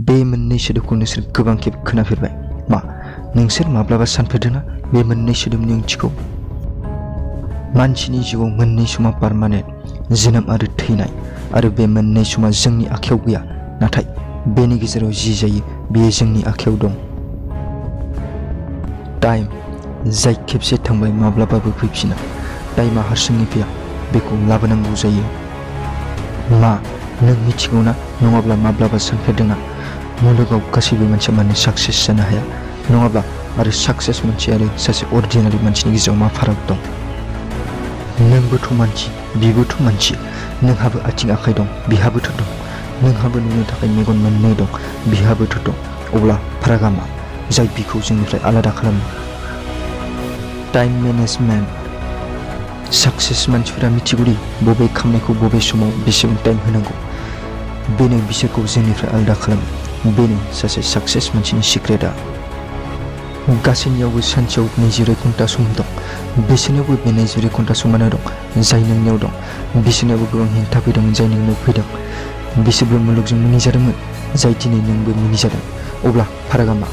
बे मोननै सोदोबखौ नोंसोर गोबां खेब खोनाफेरबाय। मा नोंसोर माब्लाबा सानफेरदोंना बे मोननै सोदोबनि ओंथिखौ? मानसिनि जिउआव मोननै समा पारमानेन्ट, जोनोम आरो थैनाय, आरो बे मोननै समा जोंनि आखायाव गैया, नाथाय बेनि गेजेराव जि जायो बेयो जोंनि आखायाव दं। टाइम, जाय खेबसे थांबाय माब्लाबाबो फैफिना। टाइमआ हारसिङै फैया, बेखौ लाबोनांगौ जायो। मा नों मिथिगौ ना? नङाब्ला माब्लाबा सानफेरदोंना मुलुगाव गासैबो मानसिया मानो साक्सेस जानो हाया? नङाब्ला आरो साक्सेस मानसि आरो सासे अर्डिनारि मानसिनि गेजेराव मा फाराग दं? नोंबोथ' मानसि, बिबोथ' मानसि। नोंहाबो आथिं आखाइ दं, बिहाबोथ' दं। नोंहाबो नुनो थाखाय मेगन मोननै दं, बिहाबोथ' दं। अब्ला फारागआ मा, जाय बिखौ जोंनिफ्राय आलादा खालामो? Time management. साक्सेस मानसिफोरा मिथिगौ दि बबे खामानिखौ बबे समाव बेसेबां टाइम होनांगौ। बेनो बिसोरखौ जोंनिफ्राय आलादा खालामो। बेनो सासे साक्सेस मानसिनि सिक्रेटआ। गासैनियावबो सानसेयाव 24 घन्टा सम दं। बिसोरनियावबो बे 24 घन्टा समानो दं, जाय नोंनियाव दं। बिसोरनियावबो गोबां हेंथा फैदोंमोन, जाय नोंनाव फैदों। बिसोरबो मुलुगजों मिनिजादोंमोन, जाय दिनै नोंबो मिनिजादों। अब्ला फारागआ मा?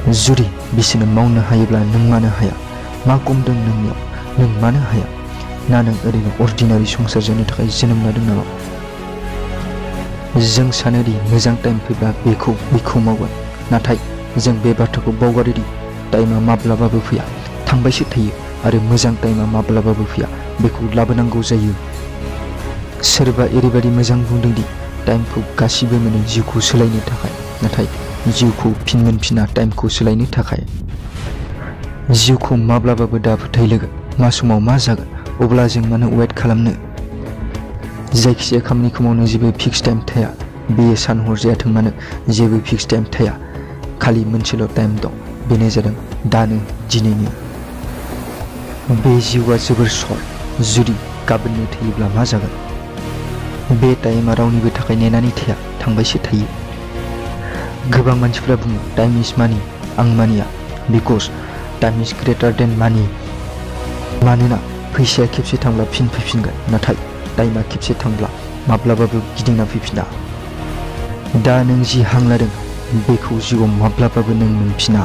जुदि बिसोरनो मावनो हायोब्ला नों मानो हाया? मा खम दं नोंनियाव? नों मानो हाया? ना नों ओरैनो अर्डिनारि संसार जानो थाखाय जोनोम लादों नामा? जों सानोदि मोजां टाइम फैब्ला बेखौ मावगोन, नाथाय जों बे बाथ्राखौ बावगारो दि टाइमआ माब्लाबाबो फैया, थांबायसो थायो, आरो मोजां टाइमआ माब्लाबाबो फैया, बेखौ लाबोनांगौ जायो। सोरबा ओरैबादि मोजां बुंदों दि टाइमखौ गासिबो मोनो जिउखौ सोलायनो थाखाय, नाथाय जिउखौ फिन मोनफिना टाइमखौ सोलायनो थाखाय। जिउखौ माब्लाबाबो दा फोथाय लोगो। मा समाव मा जागोन, अब्ला जों मानो वेट खालामनो? जायखिजाया खामानिखौ मावनो जेबो फिक्स टाइम थाया। बेयो सान हर जायाथों मानो जेबो फिक्स टाइम थाया। खालि मोनसेल' टाइम दं, बेनो जादों दानो, दिनैनो। बे जिउआ जोबोर सर्ट। जुदि गाबोननो थैयोब्ला मा जागोन? बे टाइमआ रावनिबो थाखाय नेनानै थाया, थांबायसो थायो। गोबां मानसिफोरा बुङो टाइम इज मानि। आं मानिया, बिकज टाइम इज ग्रेटार देन मानि। मानोना फैसाया खेबसे थांब्ला फिन फैफिनगोन, नाथाय टाइमआ खेबसे थांब्ला माब्लाबाबो गिदिंना फैफिना। दा नों जि हां लादों बेखौ जिउआव माब्लाबाबो नों मोनफिना।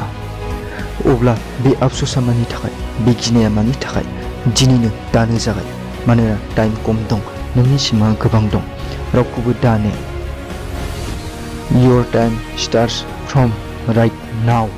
अब्ला बे आफसोसआ मानि थाखाय? बे गिनाया मानि थाखाय? दिनैनो दानो जागाय, मानोना टाइम खम दं, नोंनि सिमाङा गोबां दं। रावखौबो दाने। Your time starts from right now.